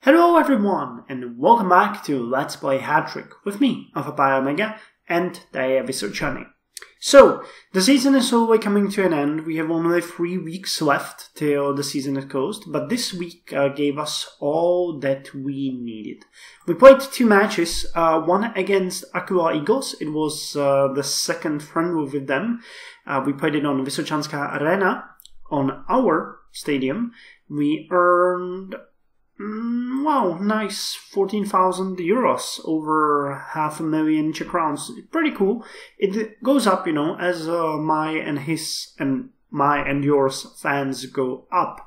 Hello everyone, and welcome back to Let's Play Hattrick with me, Alfapiomega, and the episode channel. So, the season is slowly coming to an end. We have only 3 weeks left till the season is closed, but this week gave us all that we needed. We played 2 matches, one against Aquila Eagles. It was the second friendly with them. We played it on Vysochanska Arena on our stadium. We earned wow, nice 14,000 euros, over 500,000 Czech crowns. Pretty cool. It goes up, you know, as my and yours fans go up.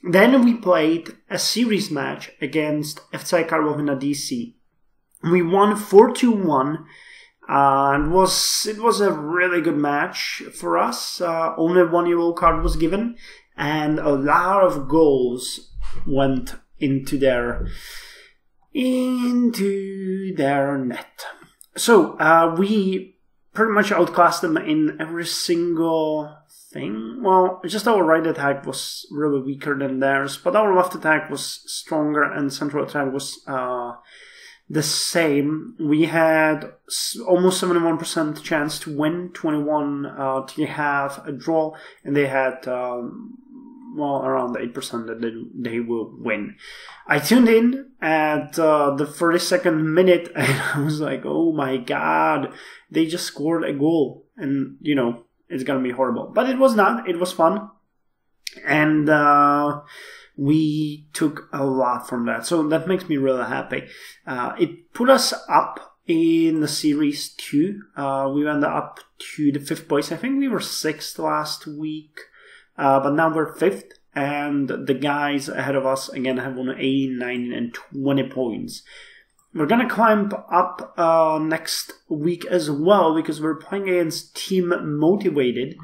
Then we played a series match against FC Karlovina DC. We won 4-1. It was a really good match for us. Only 1 yellow card was given, and a lot of goals went into their net. So we pretty much outclassed them in every single thing. Well, just our right attack was really weaker than theirs, but our left attack was stronger and central attack was the same. We had almost 71% chance to win, 21 to have a draw, and they had well, around 8% that they will win. I tuned in at the 32nd minute and I was like, oh my god, they just scored a goal. And, you know, it's gonna be horrible. But it was not. It was fun. And we took a lot from that. So that makes me really happy. It put us up in the series too. We went up to the 5th place. I think we were 6th last week. But now we're 5th, and the guys ahead of us, again, have won 18, 19, and 20 points. We're gonna climb up next week as well, because we're playing against Team Motivated,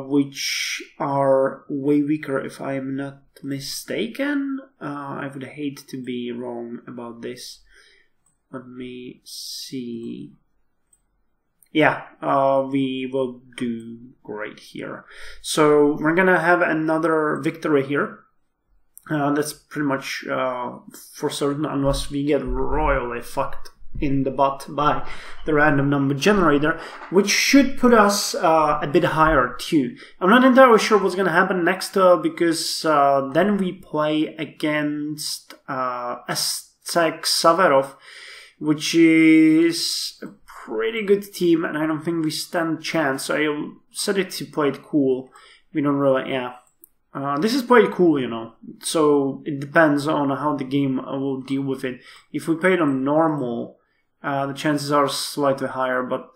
which are way weaker, if I am not mistaken. I would hate to be wrong about this. Let me see. Yeah, we will do great here. So we're gonna have another victory here. That's pretty much for certain, unless we get royally fucked in the butt by the random number generator, which should put us a bit higher too. I'm not entirely sure what's gonna happen next, because then we play against SAPPHIRE Savarov, which is pretty good team, and I don't think we stand a chance. So I set it to play it cool. We don't really, yeah. This is played cool, you know. So it depends on how the game will deal with it. If we play it on normal, the chances are slightly higher, but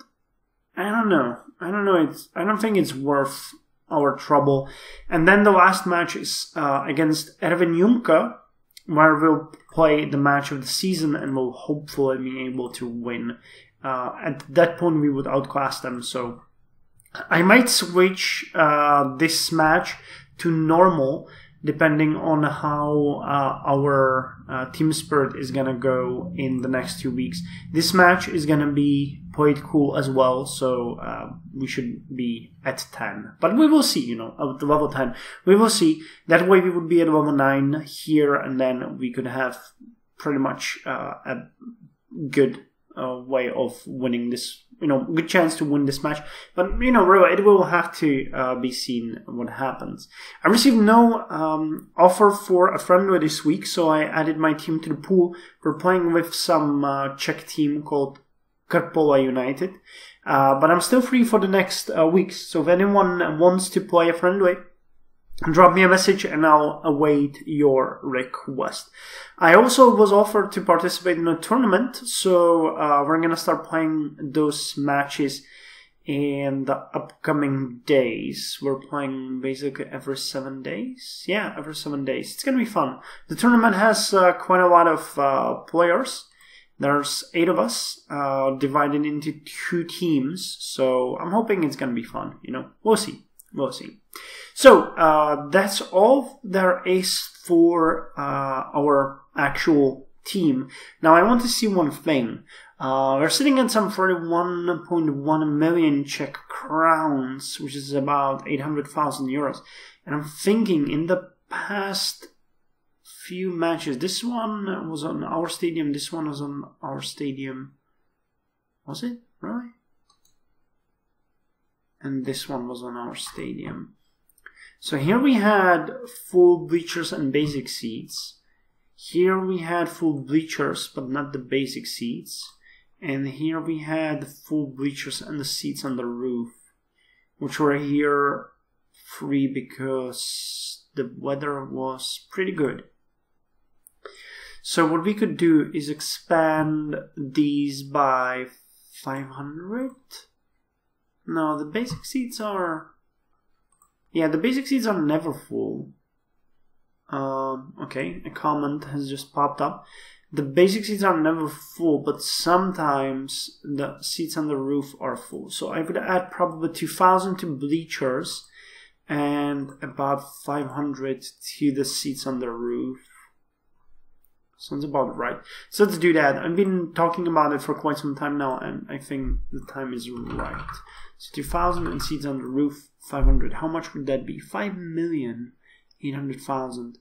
I don't know. I don't think it's worth our trouble. And then the last match is against Erwin Juncker, where we'll play the match of the season and we'll hopefully be able to win. At that point we would outclass them, so I might switch this match to normal depending on how our team spirit is gonna go in the next 2 weeks. This match is gonna be played cool as well, so we should be at 10. But we will see, you know, at level 10. We will see. That way we would be at level 9 here, and then we could have pretty much a good way of winning this, you know, good chance to win this match. But, you know, really, it will have to be seen what happens. I received no offer for a friendly this week, so I added my team to the pool. We're playing with some Czech team called Karpola United. But I'm still free for the next weeks, so if anyone wants to play a friendly, drop me a message and I'll await your request. I also was offered to participate in a tournament, so we're gonna start playing those matches in the upcoming days. We're playing basically every 7 days. Yeah, every 7 days. It's gonna be fun. The tournament has quite a lot of players. There's 8 of us, divided into 2 teams, so I'm hoping it's gonna be fun, you know. We'll see. We'll see. So, that's all there is for our actual team. Now, I want to see one thing. We're sitting at some 31.1 million Czech crowns, which is about 800,000 euros. And I'm thinking in the past few matches. This one was on our stadium. This one was on our stadium. Was it? Really? And this one was on our stadium. So here we had full bleachers and basic seats. Here we had full bleachers, but not the basic seats. And here we had full bleachers and the seats on the roof, which were here free because the weather was pretty good. So what we could do is expand these by 500. No, the basic seats are... Yeah, the basic seats are never full. Okay, a comment has just popped up. The basic seats are never full, but sometimes the seats on the roof are full. So I would add probably 2,000 to bleachers and about 500 to the seats on the roof. Sounds about right. So let's do that. I've been talking about it for quite some time now, and I think the time is right. So 2,000 and seats on the roof, 500. How much would that be? 5,800,000.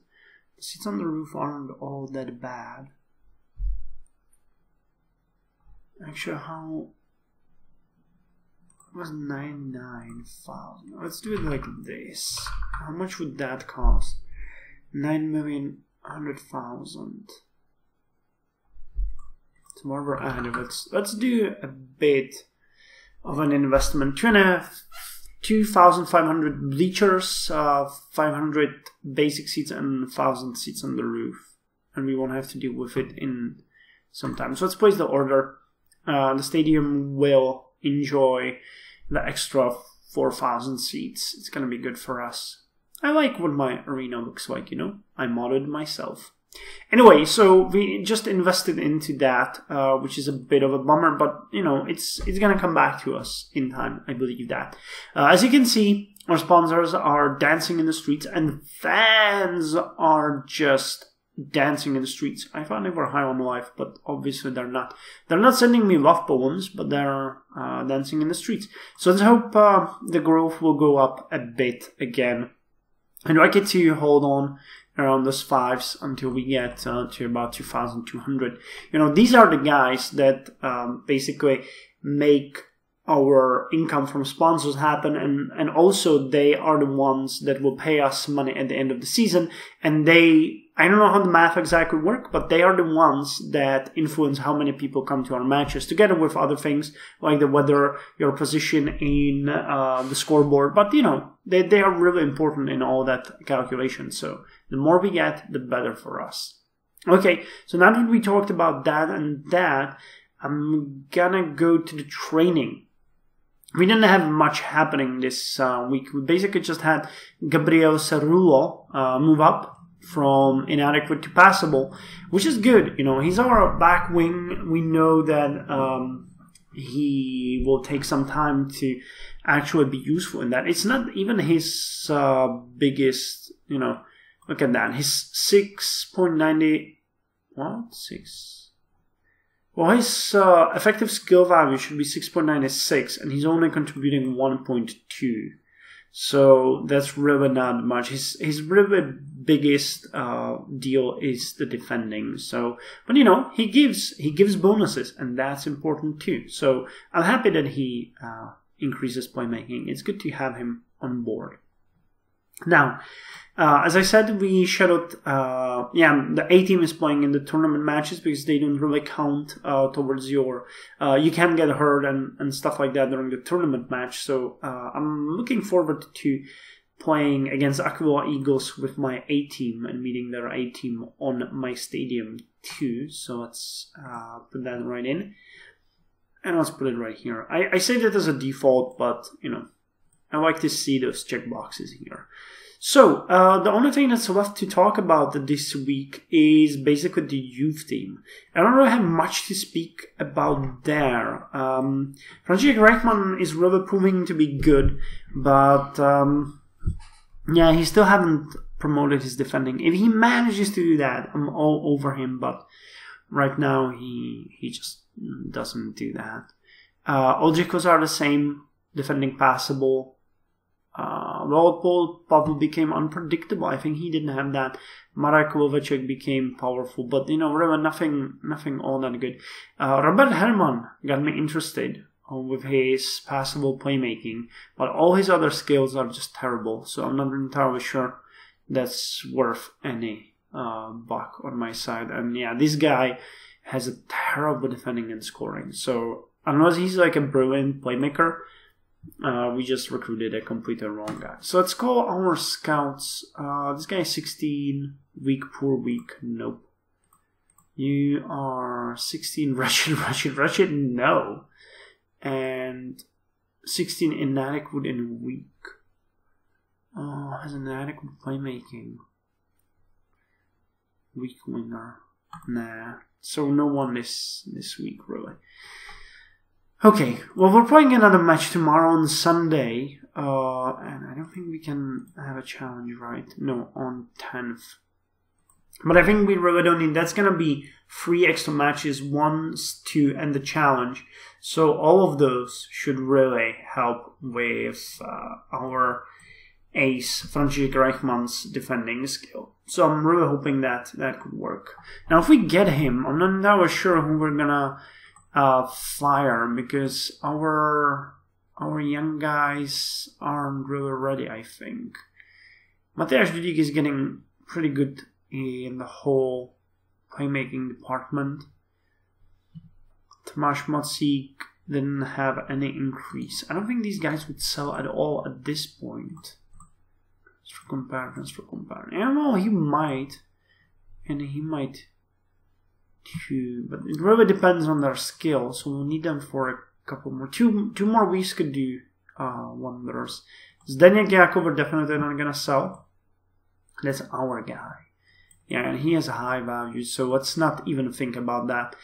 The seats on the roof aren't all that bad. Actually, how was 99,000? Let's do it like this. How much would that cost? 9,100,000. Tomorrow we're added. Let's do a bit of an investment. 2,500 bleachers, 500 basic seats, and 1,000 seats on the roof, and we won't have to deal with it in some time. So let's place the order. The stadium will enjoy the extra 4,000 seats. It's gonna be good for us. I like what my arena looks like, you know. I modded myself. Anyway, so we just invested into that, which is a bit of a bummer, but you know, it's gonna come back to us in time. I believe that. As you can see, our sponsors are dancing in the streets, and fans are just dancing in the streets. I thought they were high on life, but obviously they're not. They're not sending me love poems, but they're dancing in the streets. So let's hope the growth will go up a bit again. And I get to hold on around those 5s until we get to about 2,200. You know, these are the guys that basically make our income from sponsors happen, and also they are the ones that will pay us money at the end of the season, and they, I don't know how the math exactly work, but they are the ones that influence how many people come to our matches, together with other things like the weather, your position in the scoreboard, but you know, they are really important in all that calculation, so the more we get, the better for us. Okay, so now that we talked about that and that, I'm gonna go to the training. We didn't have much happening this week. We basically just had Gabriel Cerullo move up from inadequate to passable, which is good. You know, he's our back wing. We know that he will take some time to actually be useful in that. It's not even his biggest, you know, look at that. His 6.90, what? 6? Well, his effective skill value should be 6.96, and he's only contributing 1.2. So that's really not much. His really biggest deal is the defending. So, but you know, he gives bonuses, and that's important too. So I'm happy that he increases playmaking. It's good to have him on board. Now, as I said, we shadowed, the A team is playing in the tournament matches because they don't really count towards your, you can get hurt and stuff like that during the tournament match. So I'm looking forward to playing against Aquila Eagles with my A team and meeting their A team on my stadium too. So let's put that right in. And let's put it right here. I saved it as a default, but you know, I like to see those checkboxes here. So, the only thing that's left to talk about this week is basically the youth team. I don't really have much to speak about there. František Reichmann is really proving to be good, but yeah, he still hasn't promoted his defending. If he manages to do that, I'm all over him, but right now he just doesn't do that. Oljikos are the same, defending passable. Paul probably became unpredictable. I think he didn't have that Marek Loveček became powerful, but you know, really nothing all that good. Robert Herman got me interested with his passable playmaking, but all his other skills are just terrible, so I'm not entirely sure that's worth any buck on my side. And yeah, this guy has a terrible defending and scoring, so unless he's like a brilliant playmaker, we just recruited a completely wrong guy. So let's call our scouts. This guy is 16, weak, poor, weak. Nope. You are 16, wretched, no. And 16, inadequate and weak. Oh, has an inadequate playmaking. Weak winger. Nah. So no one this week, really. Okay, well, we're playing another match tomorrow on Sunday, and I don't think we can have a challenge, right? No, on 10th. But I think we really don't need, that's going to be 3 extra matches, 1, 2, and the challenge. So all of those should really help with our ace, František Reichmann's defending skill. So I'm really hoping that that could work. Now, if we get him, I'm not entirely sure who we're going to fire, because our young guys aren't really ready, I think. Mateusz Dudík is getting pretty good in the whole playmaking department. Tomáš Macík didn't have any increase. I don't think these guys would sell at all at this point. Transfer compare. Yeah, well, he might. And he might too. But it really depends on their skill. So we'll need them for a couple more. Two more weeks could do wonders. Zdeněk Jakub are definitely not going to sell. That's our guy. Yeah, and he has a high value. So let's not even think about that.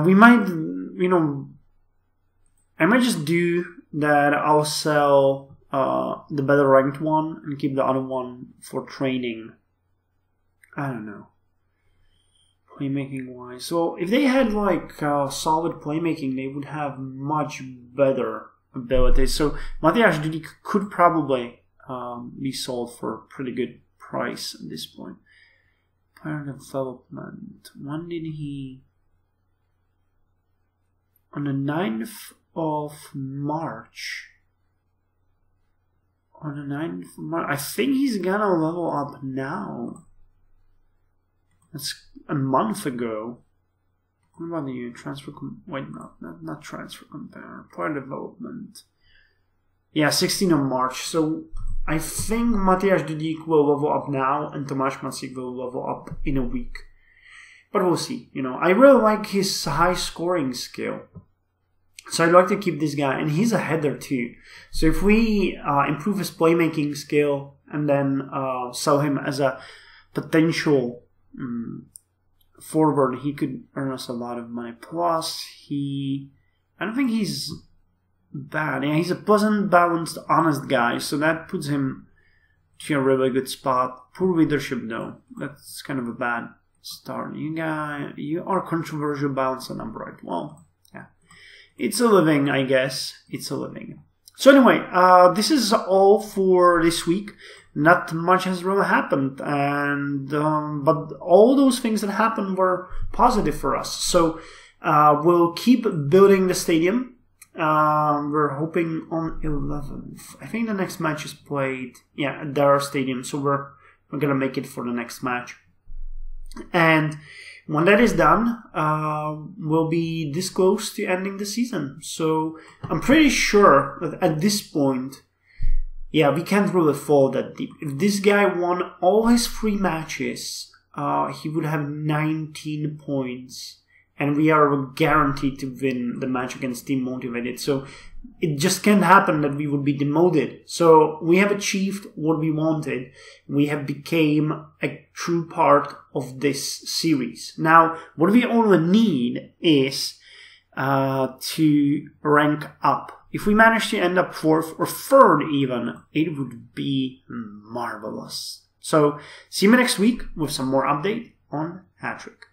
We might, you know, I might just do that. I'll sell the better ranked one and keep the other one for training. I don't know. Playmaking wise. So if they had like solid playmaking, they would have much better abilities. So Mateusz Dudík could probably be sold for a pretty good price at this point. Player development. When did he? On the 9th of March. On the 9th of March. I think he's gonna level up now. That's a month ago. What about the transfer? Wait, not transfer compare. Player development. Yeah, 16th of March. So I think Mateusz Dudík will level up now, and Tomáš Macík will level up in a week. But we'll see. You know, I really like his high scoring skill. So I'd like to keep this guy, and he's a header too. So if we improve his playmaking skill and then sell him as a potential forward, he could earn us a lot of money. Plus, I don't think he's bad. Yeah, he's a pleasant, balanced, honest guy, so that puts him to a really good spot. Poor leadership, though. That's kind of a bad start. You are controversial, balanced, and upright. Well, yeah. It's a living, I guess. It's a living. So anyway, this is all for this week. Not much has really happened, and but all those things that happened were positive for us. So we'll keep building the stadium. We're hoping on 11th. I think the next match is played, yeah, at their stadium. So we're gonna make it for the next match. And when that is done, we'll be this close to ending the season. So I'm pretty sure that at this point, yeah, we can't really fall that deep. If this guy won all his 3 matches, he would have 19 points. And we are guaranteed to win the match against Team Motivated. So it just can't happen that we would be demoted. So we have achieved what we wanted. We have become a true part of this series. Now, what we only need is to rank up. If we manage to end up 4th or 3rd even, it would be marvelous. So see you next week with some more update on Hattrick.